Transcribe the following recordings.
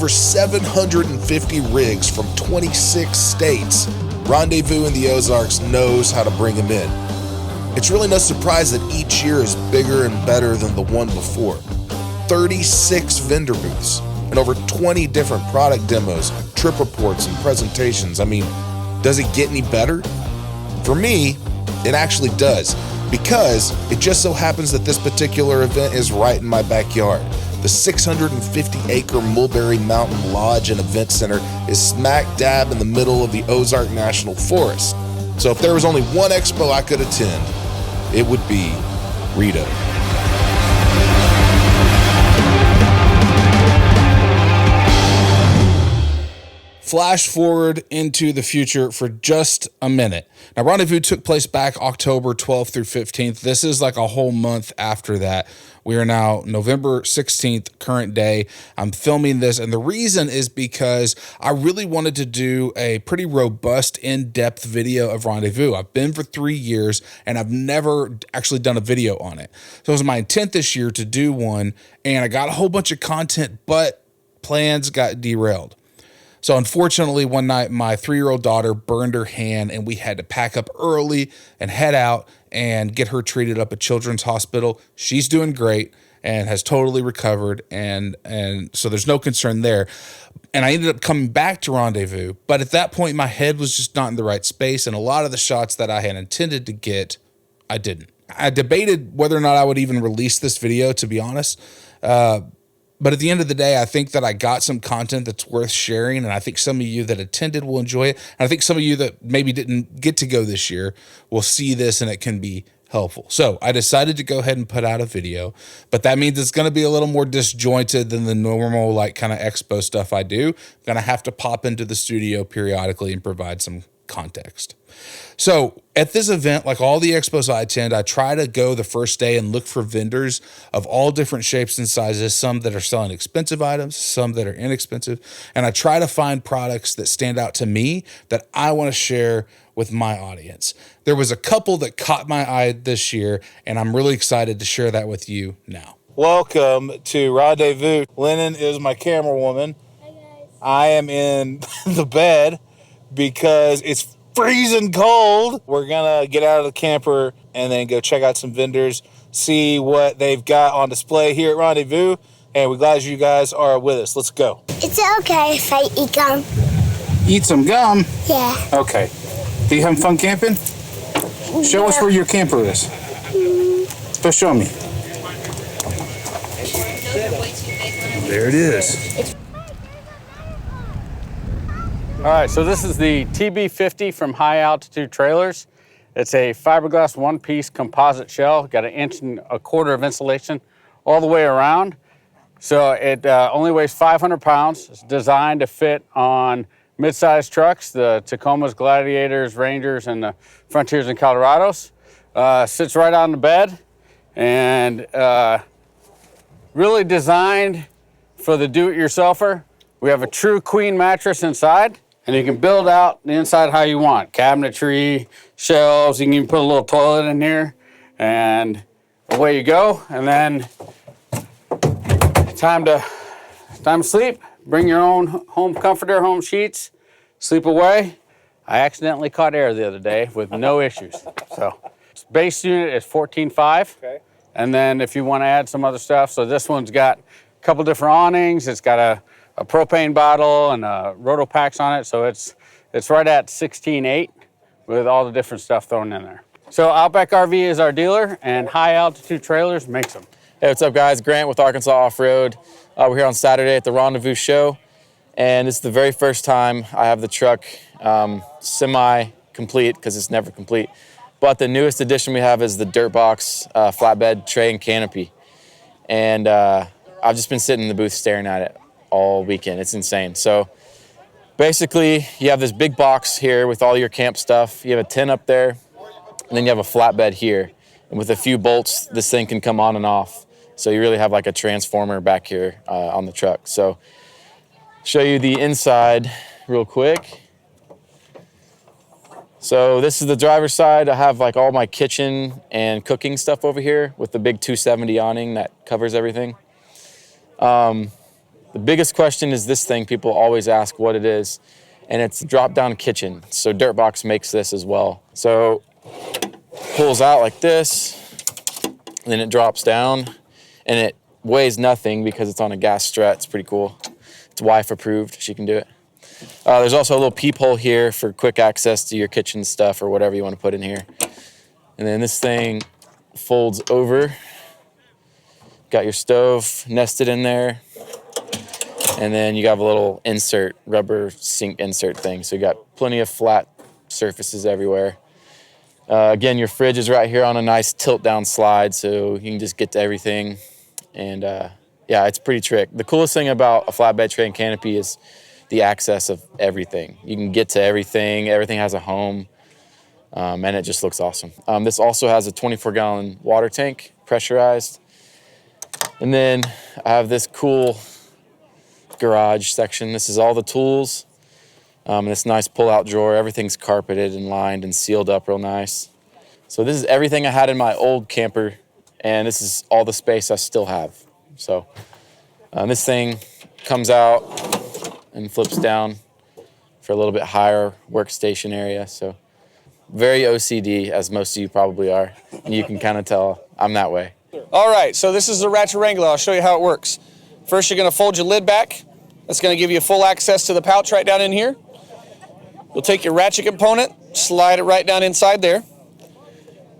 over 750 rigs from 26 states, Rendezvous in the Ozarks knows how to bring them in. It's really no surprise that each year is bigger and better than the one before. 36 vendor booths and over 20 different product demos, trip reports, and presentations. I mean, does it get any better? For me, it actually does, because it just so happens that this particular event is right in my backyard. The 650-acre Mulberry Mountain Lodge and Event Center is smack dab in the middle of the Ozark National Forest. So if there was only one expo I could attend, it would be RITO. Flash forward into the future for just a minute. Now, Rendezvous took place back October 12th through 15th. This is like a whole month after that. We are now November 16th, current day. I'm filming this, and the reason is because I really wanted to do a pretty robust, in-depth video of Rendezvous. I've been for 3 years, and I've never actually done a video on it. So it was my intent this year to do one, and I got a whole bunch of content, but plans got derailed. So unfortunately, one night, my 3-year-old daughter burned her hand, and we had to pack up early and head out and get her treated up at Children's Hospital. She's doing great and has totally recovered, and so there's no concern there. And I ended up coming back to Rendezvous, but at that point, my head was just not in the right space, and a lot of the shots that I had intended to get, I didn't. I debated whether or not I would even release this video, to be honest. But at the end of the day, I think that I got some content that's worth sharing, and I think some of you that attended will enjoy it. And I think some of you that maybe didn't get to go this year will see this, and it can be helpful. So I decided to go ahead and put out a video, but that means it's going to be a little more disjointed than the normal like kind of expo stuff I do. I'm going to have to pop into the studio periodically and provide some context. So at this event, like all the expos I attend, I try to go the first day and look for vendors of all different shapes and sizes, some that are selling expensive items, some that are inexpensive. And I try to find products that stand out to me that I want to share with my audience. There was a couple that caught my eye this year, and I'm really excited to share that with you now. Welcome to Rendezvous. Lennon is my camera woman. Hi guys. I am in the bed because it's freezing cold. We're gonna get out of the camper and then go check out some vendors, see what they've got on display here at Rendezvous, and we're glad you guys are with us. Let's go. It's okay if I eat gum. Eat some gum? Yeah. Okay. Are you having fun camping? Show us where your camper is. Go show me. There it is. All right, so this is the TB50 from High Altitude Trailers. It's a fiberglass one-piece composite shell, got 1.25 inches of insulation all the way around. So it only weighs 500 pounds. It's designed to fit on mid-sized trucks, the Tacomas, Gladiators, Rangers, and the Frontiers and Colorados. Sits right on the bed, and really designed for the do-it-yourselfer. We have a true queen mattress inside, and you can build out the inside how you want. Cabinetry, shelves, you can even put a little toilet in here, and away you go. And then time to sleep. Bring your own home comforter, home sheets, sleep away. I accidentally caught air the other day with no issues. So base unit is 14.5. Okay. And then if you want to add some other stuff, so this one's got a couple different awnings. It's got a propane bottle and roto packs on it, so it's right at 16.8 with all the different stuff thrown in there. So Outback RV is our dealer, and High Altitude Trailers makes them. Hey, what's up, guys? Grant with Arkansas Offroad. We're here on Saturday at the Rendezvous show, and it's the very first time I have the truck semi-complete, because it's never complete. But the newest addition we have is the Dirtbox flatbed tray and canopy. And I've just been sitting in the booth staring at it all weekend. It's insane. So basically, you have this big box here with all your camp stuff. You have a tent up there, and then you have a flatbed here. And with a few bolts, this thing can come on and off. So you really have like a transformer back here on the truck. So show you the inside real quick. So this is the driver's side. I have like all my kitchen and cooking stuff over here with the big 270 awning that covers everything. The biggest question is this thing. People always ask what it is, and it's a drop-down kitchen. So Dirtbox makes this as well. So pulls out like this, and then it drops down, and it weighs nothing because it's on a gas strut. It's pretty cool. It's wife approved. She can do it. There's also a little peephole here for quick access to your kitchen stuff or whatever you want to put in here. And then this thing folds over. Got your stove nested in there. And then you have a little insert, rubber sink insert thing. So you got plenty of flat surfaces everywhere. Again, your fridge is right here on a nice tilt down slide, so you can just get to everything. And yeah, it's pretty trick. The coolest thing about a flatbed tray and canopy is the access of everything. You can get to everything. Everything has a home, and it just looks awesome. This also has a 24-gallon water tank, pressurized. And then I have this cool garage section. This is all the tools. This nice pull-out drawer. Everything's carpeted and lined and sealed up real nice. So this is everything I had in my old camper, and this is all the space I still have. So this thing comes out and flips down for a little bit higher workstation area. So very OCD, as most of you probably are. And you can kind of tell I'm that way. All right, so this is the Ratchet Wrangler. I'll show you how it works. First, you're gonna fold your lid back. That's gonna give you full access to the pouch right down in here. You'll take your ratchet component, slide it right down inside there.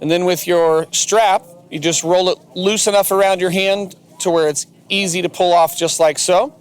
And then with your strap, you just roll it loose enough around your hand to where it's easy to pull off just like so.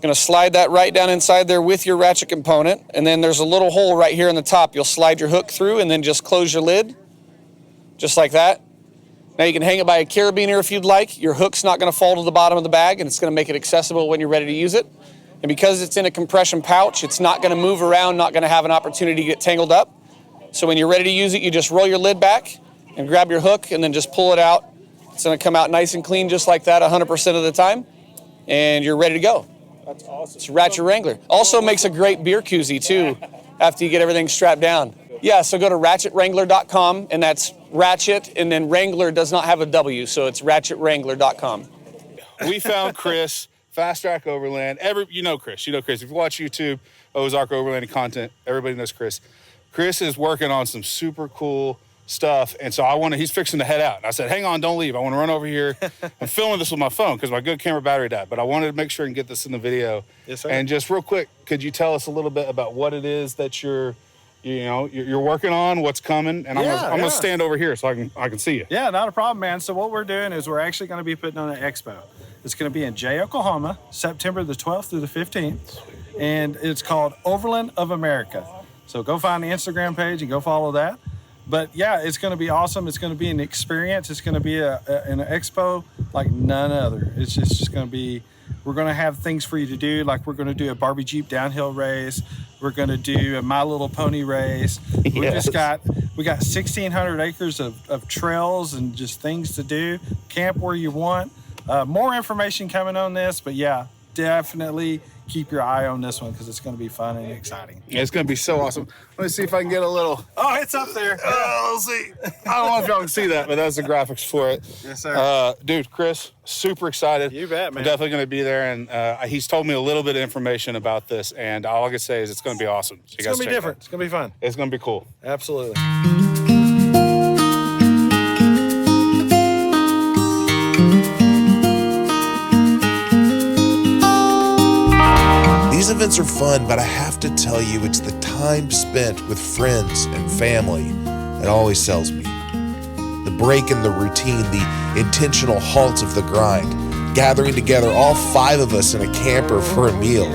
Gonna slide that right down inside there with your ratchet component, and then there's a little hole right here in the top. You'll slide your hook through and then just close your lid, just like that. Now you can hang it by a carabiner if you'd like. Your hook's not gonna fall to the bottom of the bag, and it's gonna make it accessible when you're ready to use it. And because it's in a compression pouch, it's not gonna move around, not gonna have an opportunity to get tangled up. So when you're ready to use it, you just roll your lid back and grab your hook and then just pull it out. It's gonna come out nice and clean just like that 100% of the time, and you're ready to go. That's awesome. It's Ratchet Wrangler. Also makes a great beer koozie too after you get everything strapped down. Yeah, so go to ratchetwrangler.com, and that's Ratchet, and then Wrangler does not have a W, so it's ratchetwrangler.com. We found Chris, Fast Track Overland. You know Chris. If you watch YouTube, Ozark Overlanding content, everybody knows Chris. Chris is working on some super cool stuff, and so he's fixing to head out. And I said, hang on, don't leave. I want to run over here. I'm filming this with my phone because my good camera battery died, but I wanted to make sure and get this in the video. Yes, sir. And just real quick, could you tell us a little bit about what it is that you're working on, what's coming? And I'm gonna stand over here so I can see you. Yeah, not a problem, man. So what we're doing is we're actually going to be putting on an expo. It's going to be in Jay, Oklahoma, September the 12th through the 15th, and it's called Overland of America. So go find the Instagram page and go follow that. But yeah, it's going to be awesome. It's going to be an experience. It's going to be an expo like none other. It's just going to be, we're going to have things for you to do. Like we're going to do a Barbie Jeep downhill race. We're going to do a My Little Pony race. We got 1,600 acres of trails and just things to do. Camp where you want. More information coming on this, but yeah, definitely keep your eye on this one because it's going to be fun and exciting. Yeah, it's going to be so awesome. Let me see if I can get a little. Oh, it's up there. Let's see. I don't know if y'all can see that, but that's the graphics for it. Yes, sir. Dude, Chris, super excited. You bet, man. I'm definitely going to be there, and he's told me a little bit of information about this, and all I can say is it's going to be awesome. So It's going to be different. It's going to be fun. It's going to be cool. Absolutely. These events are fun, but I have to tell you, it's the time spent with friends and family that always sells me. The break in the routine, the intentional halt of the grind, gathering together all 5 of us in a camper for a meal.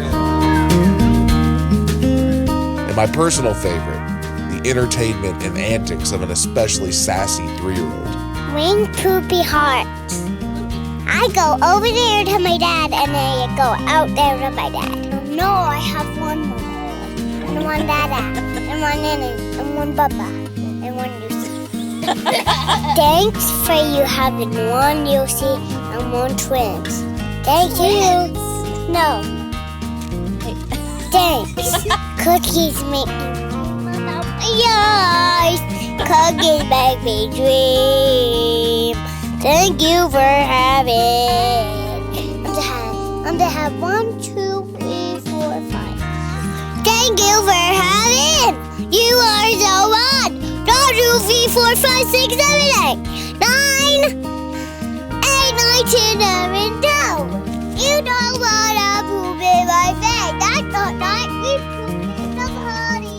And my personal favorite, the entertainment and antics of an especially sassy 3-year-old. Wing poopy hearts. I go over there to my dad, and then I go out there to my dad. No, I have one more. And one Dada, and one Nene, and one Baba, and one Lucy. Thanks for you having one Lucy and one twins. Thank you. No. Thanks. Cookies make me. Yes. Cookies make me dream. Thank you for having. have 1, 2, 3, 4, 5. Thank you for having. You are the one. 1, 2, 3, 4, 5, 6, 7, 8, 9, 8, 9, 10, 11, 12. You don't wanna poop in my face. That's not right. We poop in the party.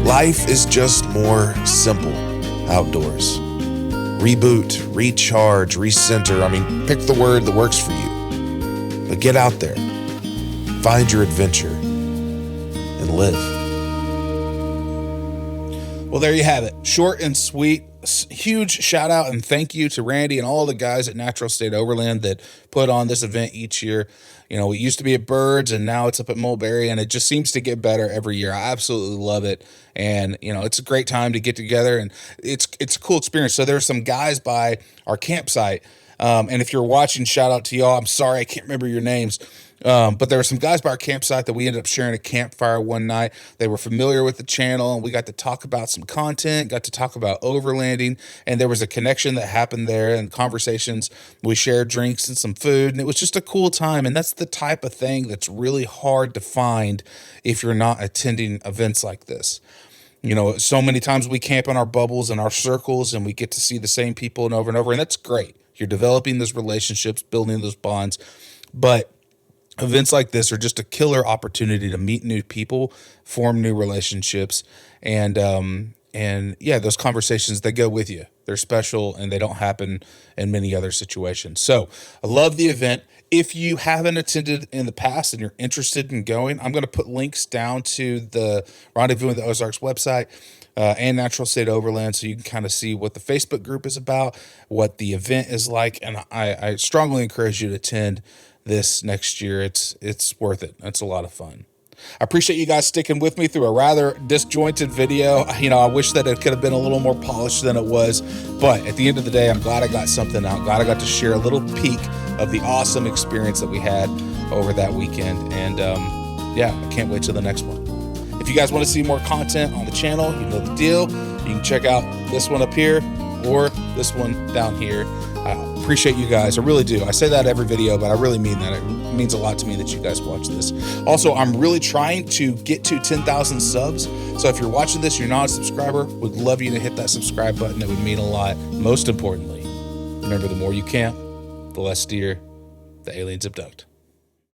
Life is just more simple outdoors. Reboot, recharge, recenter. I mean, pick the word that works for you. But get out there, find your adventure, and live. Well, there you have it. Short and sweet. Huge shout out and thank you to Randy and all the guys at Natural State Overland that put on this event each year. You know, it used to be at Birds and now it's up at Mulberry, and it just seems to get better every year. I absolutely love it. And, you know, it's a great time to get together, and it's a cool experience. So there's some guys by our campsite. And if you're watching, shout out to y'all. I'm sorry, I can't remember your names. But there were some guys by our campsite that we ended up sharing a campfire one night. They were familiar with the channel, and we got to talk about some content, got to talk about overlanding, and there was a connection that happened there and conversations. We shared drinks and some food, and it was just a cool time. And that's the type of thing that's really hard to find if you're not attending events like this. You know, so many times we camp in our bubbles and our circles, and we get to see the same people and over, and that's great. You're developing those relationships, building those bonds, but events like this are just a killer opportunity to meet new people, form new relationships, and yeah, those conversations, they go with you. They're special, and they don't happen in many other situations. So I love the event. If you haven't attended in the past and you're interested in going, I'm going to put links down to the Rendezvous in the Ozarks website and Natural State Overland, so you can kind of see what the Facebook group is about, what the event is like, and I strongly encourage you to attend this next year. It's worth it. It's a lot of fun. I appreciate you guys sticking with me through a rather disjointed video. You know, I wish that it could have been a little more polished than it was, but at the end of the day, I'm glad I got something out. Glad I got to share a little peek of the awesome experience that we had over that weekend. And yeah, I can't wait till the next one. If you guys want to see more content on the channel, you know the deal. You can check out this one up here or this one down here. I appreciate you guys. I really do. I say that every video, but I really mean that. It means a lot to me that you guys watch this. Also, I'm really trying to get to 10,000 subs. So if you're watching this, you're not a subscriber, would love you to hit that subscribe button. It would mean a lot. Most importantly, remember, the more you camp, the less deer the aliens abduct.